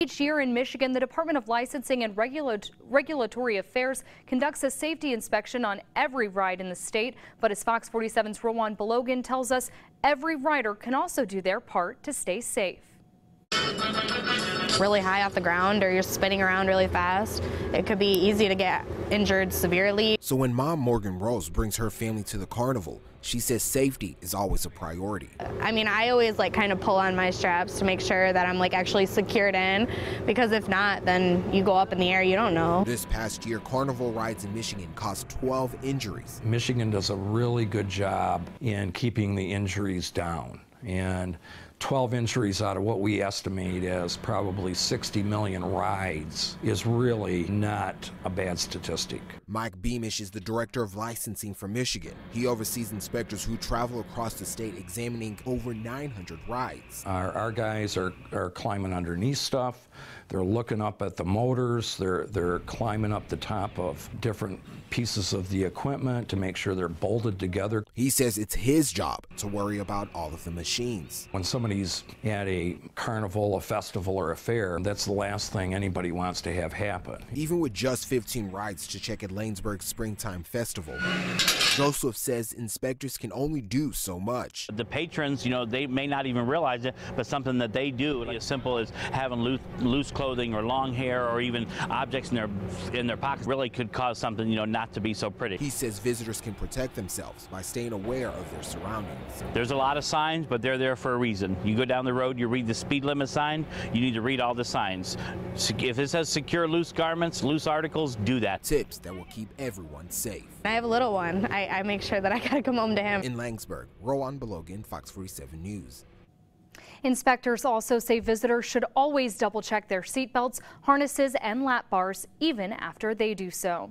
Each year in Michigan, the Department of Licensing and Regulatory Affairs conducts a safety inspection on every ride in the state. But as Fox 47's Rowan Belogan tells us, every rider can also do their part to stay safe. Really high off the ground or you're spinning around really fast, it could be easy to get injured severely. So when mom Morgan Rose brings her family to the carnival, she says safety is always a priority. I mean, I always kind of pull on my straps to make sure that I'm actually secured in, because if not, then you go up in the air, you don't know. This past year, carnival rides in Michigan caused 12 injuries. Michigan does a really good job in keeping the injuries down, and 12 injuries out of what we estimate as probably 60 million rides is really not a bad statistic. Mike Beamish is the director of licensing for Michigan. He oversees inspectors who travel across the state examining over 900 rides. Our guys are climbing underneath stuff. They're looking up at the motors. They're climbing up the top of different pieces of the equipment to make sure they're bolted together. He says it's his job to worry about all of the machines. When somebody's at a carnival, a festival, or a fair, that's the last thing anybody wants to have happen. Even with just 15 rides to check at Lanesburg's Springtime Festival, Joseph says inspectors can only do so much. The patrons, they may not even realize it, but something that they do, as simple as having loose clothing or long hair or even objects in their pockets, really could cause something, not to be so pretty. He says visitors can protect themselves by staying aware of their surroundings. There's a lot of signs, but they're there for a reason. You go down the road, you read the speed limit sign, you need to read all the signs. If it says secure loose garments, loose articles, do that. Tips that will keep everyone safe. I have a little one. I make sure that I gotta come home to him. In Langsburg, Rowan Belogan, Fox 47 News. Inspectors also say visitors should always double check their seatbelts, harnesses, and lap bars, even after they do so.